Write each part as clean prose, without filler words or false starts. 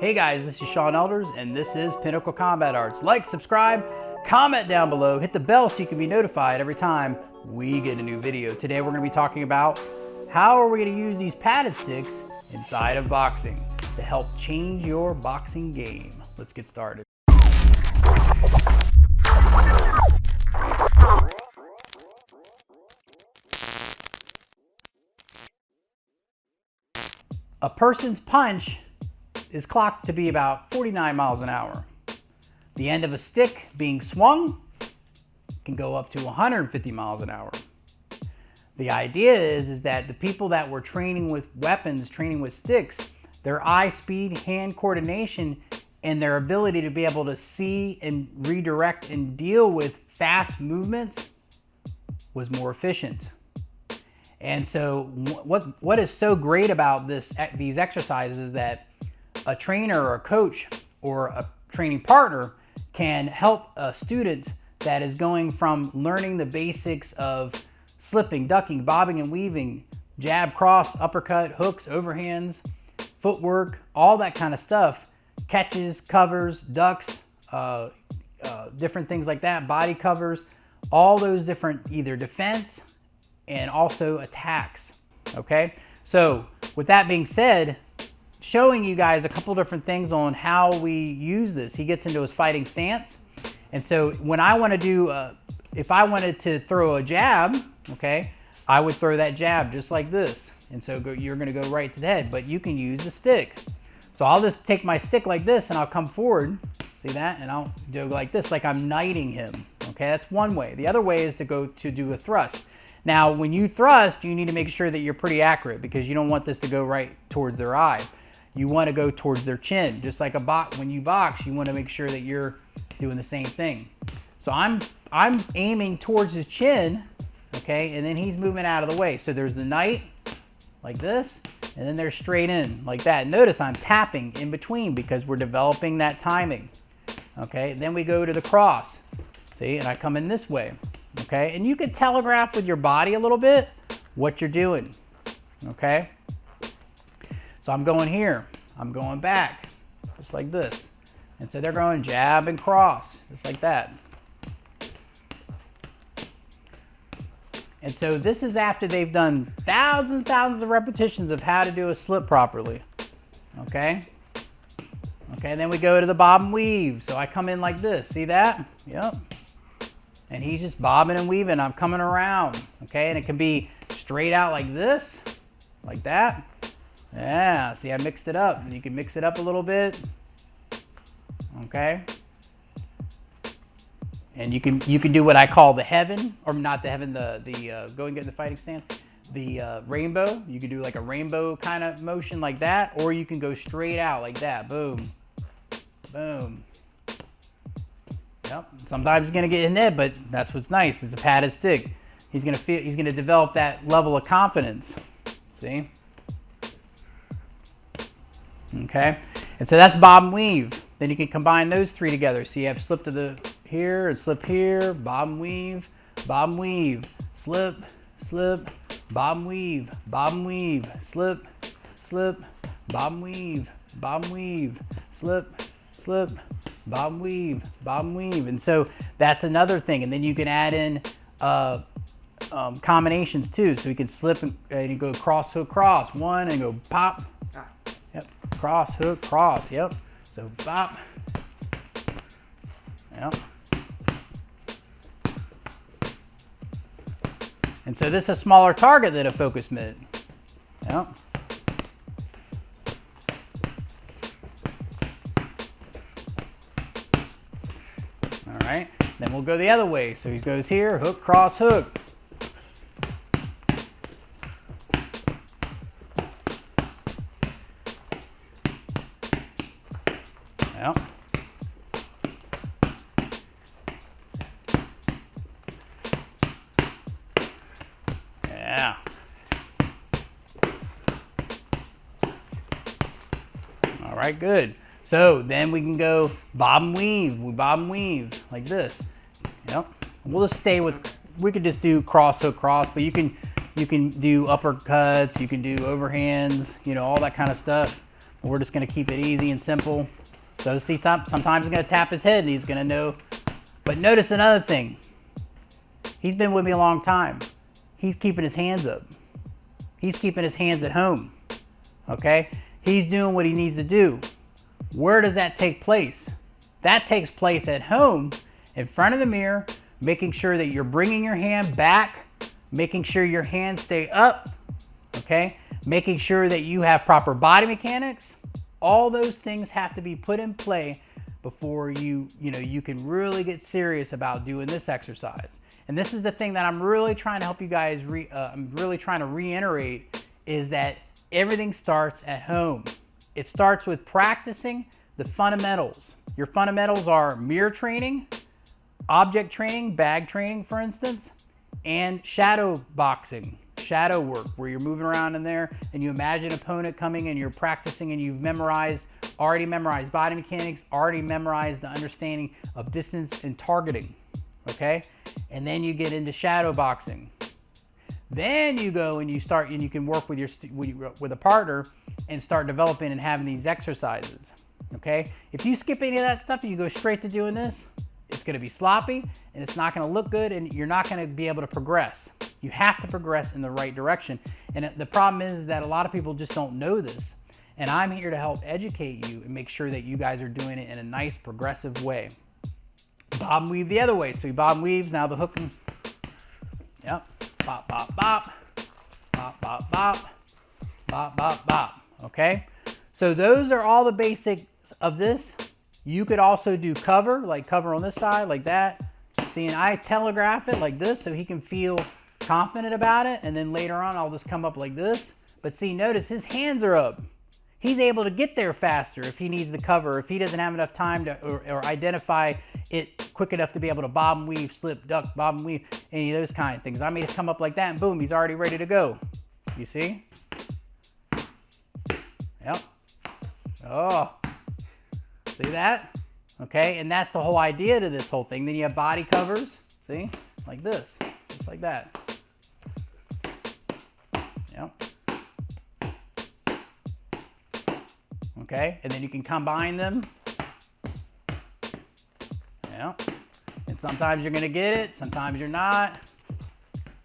Hey guys, this is Sean Elders and this is Pinnacle Combat Arts. Like, subscribe, comment down below, hit the bell so you can be notified every time we get a new video. Today we're going to be talking about how are we going to use these padded sticks inside of boxing to help change your boxing game. Let's get started. A person's punch is clocked to be about 49 miles an hour. The end of a stick being swung can go up to 150 miles an hour. The idea is that the people that were training with weapons, training with sticks, their eye speed, hand coordination, and their ability to be able to see and redirect and deal with fast movements was more efficient. And so what is so great about these exercises is that a trainer or a coach or a training partner can help a student that is going from learning the basics of slipping, ducking, bobbing and weaving, jab, cross, uppercut, hooks, overhands, footwork, all that kind of stuff, catches, covers, ducks, different things like that, body covers, all those different either defense and also attacks, okay? So with that being said, showing you guys a couple different things on how we use this. He gets into his fighting stance. And so when I want to do, if I wanted to throw a jab, okay, I would throw that jab just like this. And so you're going to go right to the head, but you can use the stick. So I'll just take my stick like this and I'll come forward, see that? And I'll do like this, like I'm knighting him, okay? That's one way. The other way is to go to do a thrust. Now, when you thrust, you need to make sure that you're pretty accurate because you don't want this to go right towards their eye. You want to go towards their chin. Just like when you box, you want to make sure that you're doing the same thing. So I'm aiming towards his chin, okay, and then he's moving out of the way. So there's the knight, like this, and then there's straight in, like that. Notice I'm tapping in between because we're developing that timing, okay? Then we go to the cross, see, and I come in this way, okay? And you can telegraph with your body a little bit what you're doing, okay? So I'm going here, I'm going back, just like this. And so they're going jab and cross, just like that. And so this is after they've done thousands and thousands of repetitions of how to do a slip properly, okay? Okay, then we go to the bob and weave. So I come in like this, see that? Yep. And he's just bobbing and weaving, I'm coming around, okay? And it can be straight out like this, like that. Yeah, see, I mixed it up. You can mix it up a little bit, okay? And you can do what I call the heaven, or not the heaven, go and get in the fighting stance, the rainbow. You can do like a rainbow kind of motion like that, or you can go straight out like that, boom, boom. Yep. Sometimes he's gonna get in there, but that's what's nice. It's a padded stick. He's gonna develop that level of confidence. See? Okay, and so that's bob and weave. Then you can combine those three together. So you have slip to the here and slip here, bob and weave, slip, slip, bob and weave, slip, slip, bob and weave, slip, slip, bob and weave. And so that's another thing. And then you can add in combinations too. So you can slip and you go cross, hook, cross, one and go pop. Yep, cross, hook, cross, yep. So bop, yep. And so this is a smaller target than a focus mitt, yep. All right, then we'll go the other way. So he goes here, hook, cross, hook. Yep. Yeah. All right, good. So then we can go bob and weave. We bob and weave like this. Yep. We'll just stay with, we could just do cross, hook, cross, but you can do uppercuts, you can do overhands, you know, all that kind of stuff. We're just gonna keep it easy and simple. So see, sometimes he's gonna tap his head and he's gonna know. But notice another thing. He's been with me a long time. He's keeping his hands up. He's keeping his hands at home, okay? He's doing what he needs to do. Where does that take place? That takes place at home, in front of the mirror, making sure that you're bringing your hand back, making sure your hands stay up, okay? Making sure that you have proper body mechanics. All those things have to be put in play before you can really get serious about doing this exercise. And this is the thing that I'm really trying to help you guys, I'm really trying to reiterate, is that everything starts at home. It starts with practicing the fundamentals. Your fundamentals are mirror training, object training, bag training, for instance, and shadow boxing, shadow work, where you're moving around in there and you imagine an opponent coming and you're practicing and you've already memorized body mechanics, already memorized the understanding of distance and targeting, okay? And then you get into shadow boxing. Then you go and you start, and you can work with with a partner and start developing and having these exercises, okay? If you skip any of that stuff and you go straight to doing this, it's gonna be sloppy and it's not gonna look good and you're not gonna be able to progress. You have to progress in the right direction. And the problem is that a lot of people just don't know this. And I'm here to help educate you and make sure that you guys are doing it in a nice progressive way. Bob and weave the other way. So he bob and weaves, now the hook and, yep, bop, bop, bop, bop, bop, bop, bop, bop, bop, okay? So those are all the basics of this. You could also do cover, like cover on this side, like that. See, and I telegraph it like this so he can feel confident about it. And then later on, I'll just come up like this. But see, notice his hands are up. He's able to get there faster if he needs the cover, if he doesn't have enough time to, or identify it quick enough to be able to bob and weave, slip, duck, bob and weave, any of those kind of things. I may just come up like that and boom, he's already ready to go. You see? Yep. Oh, see that? Okay, and that's the whole idea to this whole thing. Then you have body covers, see? Like this, just like that. Yep. Okay, and then you can combine them. Yep. And sometimes you're gonna get it, sometimes you're not.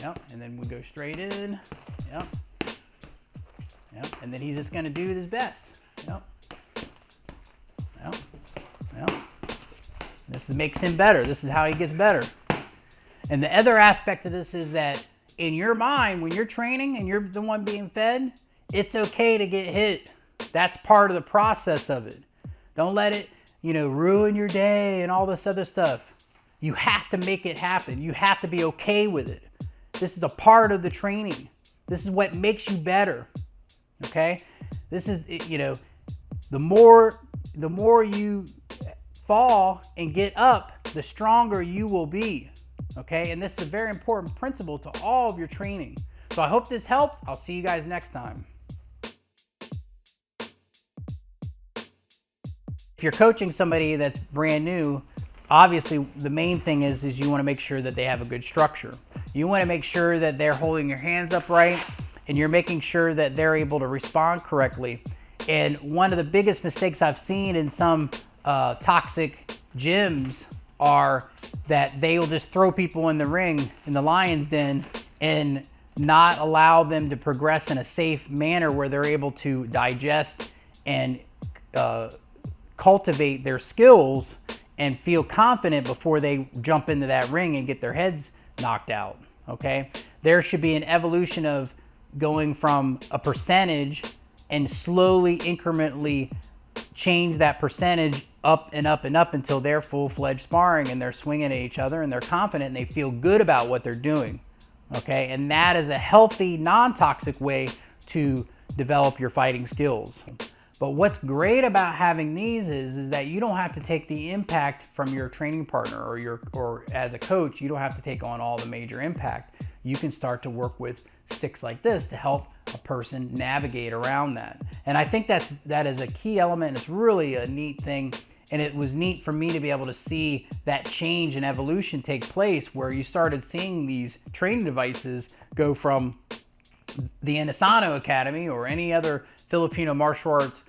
Yep, and then we go straight in. Yep. Yep, and then he's just gonna do his best. Yep. Yep. Yep. This makes him better. This is how he gets better. And the other aspect of this is that in your mind, when you're training and you're the one being fed, it's okay to get hit. That's part of the process of it. Don't let it, ruin your day and all this other stuff. You have to make it happen. You have to be okay with it. This is a part of the training. This is what makes you better. Okay? This is, the more you fall and get up, the stronger you will be. Okay? And this is a very important principle to all of your training. So I hope this helped. I'll see you guys next time. If you're coaching somebody that's brand new, obviously the main thing is you want to make sure that they have a good structure. You want to make sure that they're holding your hands upright and you're making sure that they're able to respond correctly. And one of the biggest mistakes I've seen in some toxic gyms are that they will just throw people in the ring, in the lion's den, and not allow them to progress in a safe manner where they're able to digest and cultivate their skills and feel confident before they jump into that ring and get their heads knocked out, okay? There should be an evolution of going from a percentage and slowly, incrementally change that percentage up and up and up until they're full-fledged sparring and they're swinging at each other and they're confident and they feel good about what they're doing, okay? And that is a healthy, non-toxic way to develop your fighting skills. But what's great about having these is that you don't have to take the impact from your training partner or as a coach, you don't have to take on all the major impact. You can start to work with sticks like this to help a person navigate around that. And I think that is a key element. It's really a neat thing. And it was neat for me to be able to see that change and evolution take place where you started seeing these training devices go from the Inasano Academy or any other Filipino martial arts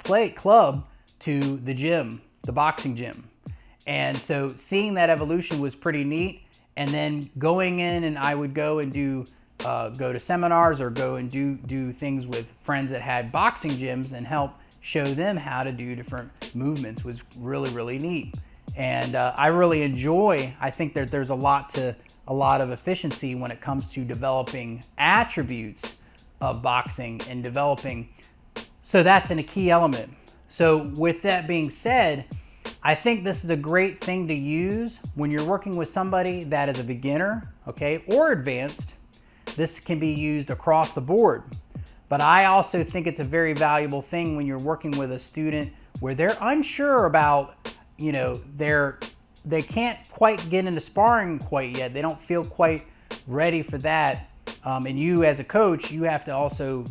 play club to the gym, the boxing gym. And so seeing that evolution was pretty neat. And then going in, and I would go and go to seminars or go and do things with friends that had boxing gyms and help show them how to do different movements was really, really neat. And I really enjoy, I think that there's a lot of efficiency when it comes to developing attributes of boxing and developing. So that's a key element. So with that being said, I think this is a great thing to use when you're working with somebody that is a beginner, okay, or advanced. This can be used across the board. But I also think it's a very valuable thing when you're working with a student where they're unsure about, you know, they can't quite get into sparring quite yet. They don't feel quite ready for that. And you as a coach, you have to also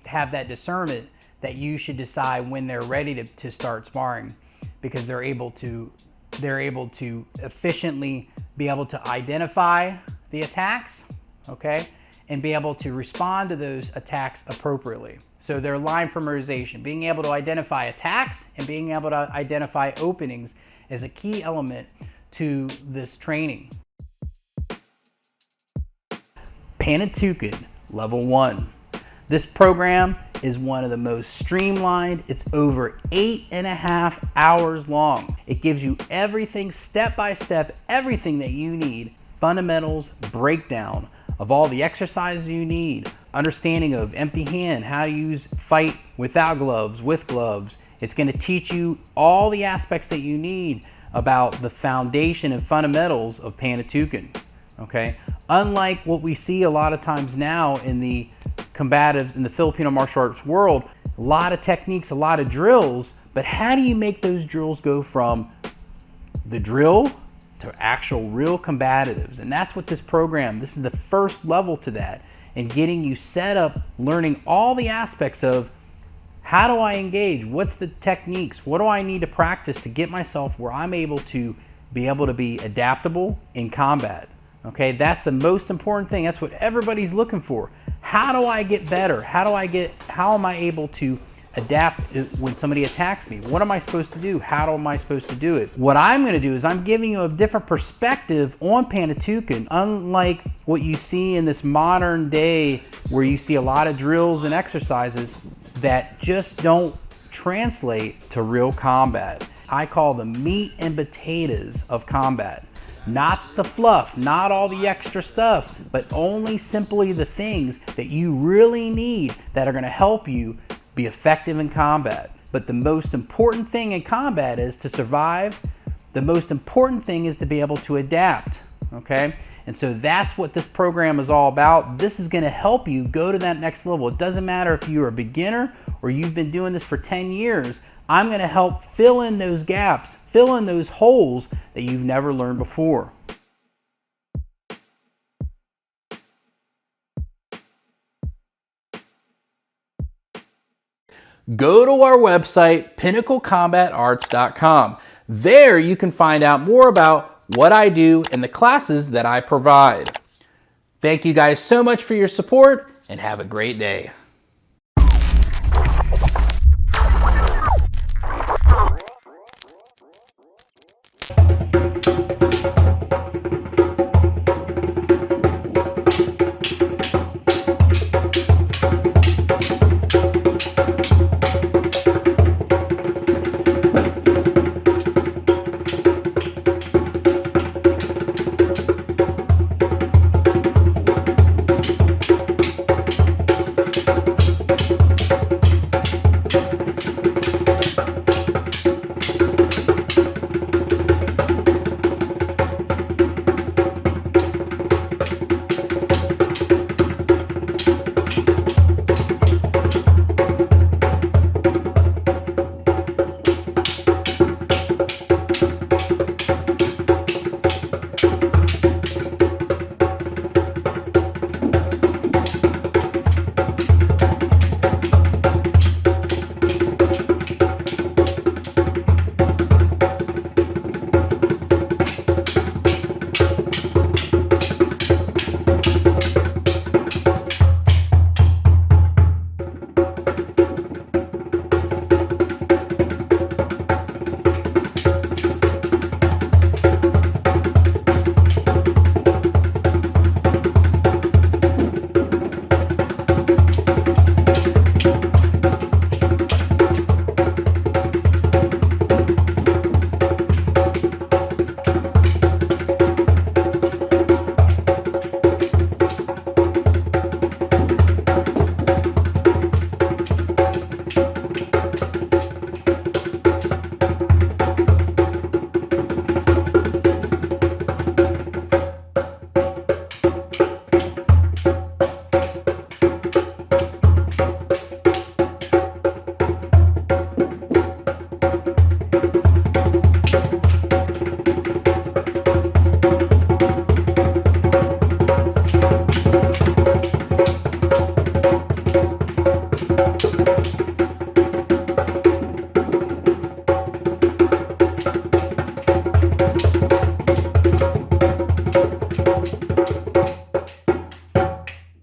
have that discernment that you should decide when they're ready to start sparring, because they're able to efficiently be able to identify the attacks, okay, and be able to respond to those attacks appropriately. So their line memorization, being able to identify attacks and being able to identify openings is a key element to this training. Panantukan Level 1. This program is one of the most streamlined. It's over 8.5 hours long. It gives you everything step by step, everything that you need, fundamentals breakdown of all the exercises you need, understanding of empty hand, how to use fight without gloves, with gloves. It's going to teach you all the aspects that you need about the foundation and fundamentals of Panantukan. Okay, unlike what we see a lot of times now in the combatives in the Filipino martial arts world, a lot of techniques, a lot of drills, but how do you make those drills go from the drill to actual real combatives? And that's what this program, this is the first level to that, and getting you set up, learning all the aspects of how do I engage, what's the techniques, what do I need to practice to get myself where I'm able to be adaptable in combat. Okay, that's the most important thing. That's what everybody's looking for. How do I get better? How am I able to adapt when somebody attacks me? What am I supposed to do? How am I supposed to do it? What I'm going to do is I'm giving you a different perspective on Panantukan, unlike what you see in this modern day where you see a lot of drills and exercises that just don't translate to real combat. I call the meat and potatoes of combat. Not the fluff, not all the extra stuff, but only simply the things that you really need that are going to help you be effective in combat. But the most important thing in combat is to survive. The most important thing is to be able to adapt, okay? And so that's what this program is all about. This is going to help you go to that next level. It doesn't matter if you're a beginner or you've been doing this for 10 years. I'm going to help fill in those gaps, fill in those holes that you've never learned before. Go to our website, pinnaclecombatarts.com. There you can find out more about what I do and the classes that I provide. Thank you guys so much for your support, and have a great day.